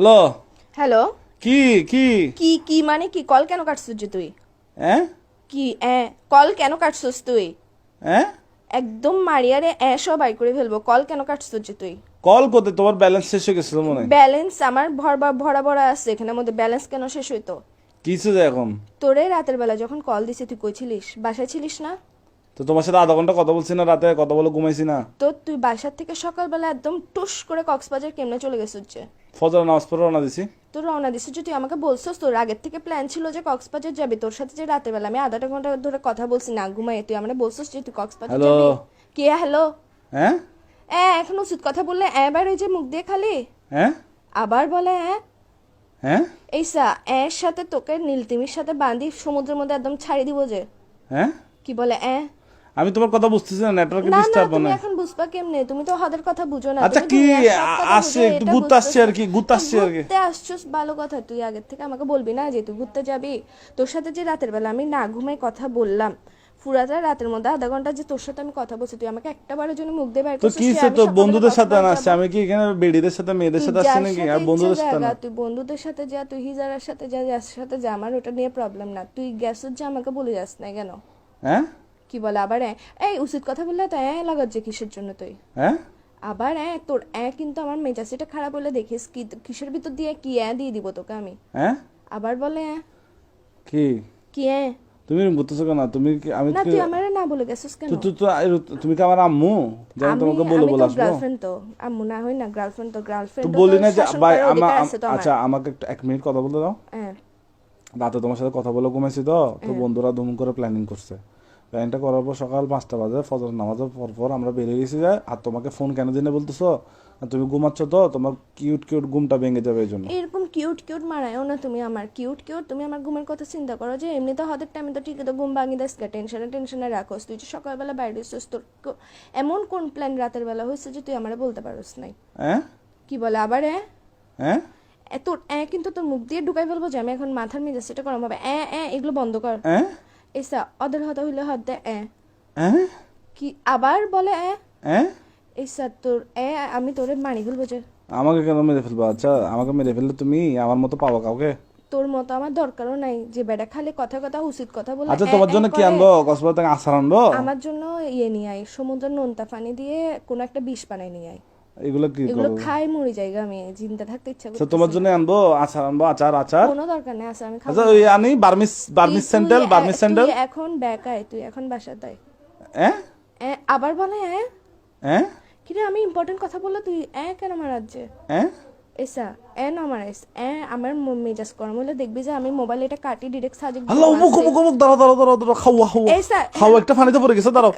Hello. Hello. কি কি কি কি মানে কি? কল কেন কাটছিস যে তুই? হ্যাঁ কি কল কেন কাটছিস তুই? হ্যাঁ একদম মারিয়ারে সব বাই করে ফেলবো। কল কেন কাটছিস যে তুই? কল করতে তোমার ব্যালেন্স শেষ হয়ে গেছিল মনে হয়। ব্যালেন্স আমার ভরা ভরা আছে, এখানের মধ্যে ব্যালেন্স কেন শেষ হইতো? কিছু যে এখন তোরে রাতের বেলা যখন কল দিছি তুই কই ছিলিস? বাসায় ছিলিস না? তো তোমার সাথে আধা ঘন্টা কথা বলছি না, রাতে কথা বলে ঘুমাইছি না। তো তুই বাসার থেকে সকালবেলা একদম টুস করে কক্সবাজার কেমনে চলে গেছিস যে? ফজর নামাজ পড়ে রওনা দিছি। তোর রওনা দিছিস যে, তুই আমাকে বলছিস তোর আগের থেকে প্ল্যান ছিল যে কক্সবাজার যাবি। তোর সাথে যে রাতের বেলা আমি আধাটা ঘন্টা ধরে কথা বলছি না ঘুমাই, তুই আমাকে বলছিস যে তুই কক্সবাজার হ্যালো। যাবি। কে হ্যালো? হ্যাঁ এখন উচিত কথা বললে বার এই যে মুখ দিয়ে খালি হ্যাঁ আবার বলে হ্যাঁ এইসা এর সাথে তোকে নীলতিমির সাথে বাঁধি সমুদ্রের মধ্যে একদম ছাড়ি দিব যে। হ্যাঁ কি বলে আমি তোমার কথা বুঝতেছি না, নেটওয়ার্কে না না, ডিস্টার্ব তুমি হয়। এখন বুঝবা কেমনে? তুমি তো হাদের কথা বুঝো না। আচ্ছা তুমি কি দুনিয়ার সব কথা আসছে, বুঝো, একটু এটা ঘুরতে আসছি বুঝতেছো আর কি, ঘুরতে তো আসছি আর কি। ঘুরতে আসছস ভালো কথা, তুই আগের থেকে আমাকে বলবি না যে তুই ঘুরতে যাবি? তোর সাথে যে রাতের বেলা আমি না ঘুমাই কথা বললাম, পুরাটা রাতের মধ্যে আধা ঘন্টা যে তোর সাথে আমি কথা বলছি, তুই আমাকে একটা বারের জন্য মুখ দিয়ে বাইর তো করছিস কি যে সে আমি তো সকালে বন্ধুদের সাথে কক্সবাজার আসছে, যাবো? আমি কি এখানে বেডিদের সাথে মেয়েদের তুই সাথে আসছি যার নাকি? সাথে আর ইচ্ছা বন্ধুদের সাথে জায়গা, না। তুই বন্ধুদের সাথে যা, তুই হিজারার সাথে যা, যার সাথে যা, আমার ওটা নিয়ে প্রবলেম না। তুই গ্যাসের যে আমাকে বলে যাস না কেন? হ্যাঁ কি বলে আবার এই উচিত কথা বললে তো লাগাত যে কিসের জন্য তুই? হ্যাঁ আবার তোর কিন্তু আমার মেজাজটা খারাপ হলে দেখিস কি কিসের ভিতর দিয়ে কি দিয়ে দিব তোকে আমি। হ্যাঁ আবার বলে কি কি তুমি বুঝতেছো কেন? তুমি কি আমি না, তুই আমারে না বলে গেছিস কেন? তুমি কি আমার আম্মু যে আমি তোমাকে বলে বলে আসবো? গার্লফ্রেন্ড তো আম্মু না হই না, গার্লফ্রেন্ড তো গার্লফ্রেন্ড তো বলি না যে ভাই আমার। আচ্ছা আমাকে একটু 1 মিনিট কথা বলতে দাও। হ্যাঁ রাতে তোমার সাথে কথা বলে ঘুমাইছি তো তো বন্ধুরা ধুম করে প্ল্যানিং করছে। প্ল্যানটা করার পর সকাল 5টা বাজে ফজর নামাজের পর আমরা বেরিয়ে গেছি যায়। আর তোমাকে ফোন কেন দিনে বলতেছো? আর তুমি ঘুমাচ্ছ তো তোমার কিউট কিউট ঘুমটা ভেঙে যাবে এই জন্য। এরকম কিউট কিউট মারায়ও না তুমি আমার। কিউট কিউট তুমি আমার ঘুমের কথা চিন্তা করো যে এমনি তো হাতের টাইমে তো ঠিকই তো ঘুম ভাঙি দেস, টেনশনে টেনশনে রাখোস। তুই যে সকালবেলা বাইরে এসছিস, তোর এমন কোন প্ল্যান রাতের বেলা হয়েছে যে তুই আমারে বলতে পারোস নাই? হ্যাঁ কি বলে আবার হ্যাঁ তোর কিন্তু তোর মুখ দিয়ে ঢুকাই ফেলবো যে আমি এখন মাথার মেজাজ সেটা করাম হবে। এগুলো বন্ধ কর। হ্যাঁ এসা অদের হাতে হইলে হাত দে হ্যাঁ কি আবার বলে হ্যাঁ এসা তোর আমি তোরে মানি ফেলবো যে। আমাকে কেন মেরে ফেলবো? আচ্ছা আমাকে মেরে ফেললে তুমি আমার মতো পাবো কাউকে? তোর মতো আমার দরকারও নাই যে বেটা খালি কথা কথা উচিত কথা বলে। আচ্ছা তোমার জন্য কি আনবো? কক্সবাজার থেকে আচার আনবো? আমার জন্য নিয়ে আয়, সমুদ্রের নোনতা পানি দিয়ে কোন একটা বিষ বানাই নিয়ে আয়। এগুলো কি এগুলো করবো? খাই মরি জায়গা, আমি চিন্তা থাকতে ইচ্ছা আচ্ছা করতেছে তোমার না। জন্য আনবো আচার, আনবো আচার। কোনো দরকার নেই, আছে আমি খাবো আচ্ছা না। ওই আনি বার্মিস স্যান্ডেল, বার্মিস স্যান্ডেল। তুই এখন বেকায়, তুই এখন বাসা তাই হ্যাঁ আবার বলে হ্যাঁ কিরে আমি ইম্পর্টেন্ট কথা বললে তুই কেন মারাজ যে? হ্যাঁ এসা না মারাইস আমার মেজাজ গরম হলে দেখবি যে আমি মোবাইল এটা কাটি ডিরেক্ট সাজে আল্লাহ মুখ মুখ মুখ দাঁড়াও দাঁড়াও দাঁড়াও দাঁড়াও, খাও খাও এসা খাও, একটা পানিতে পড়ে গেছে, দাঁড়াও।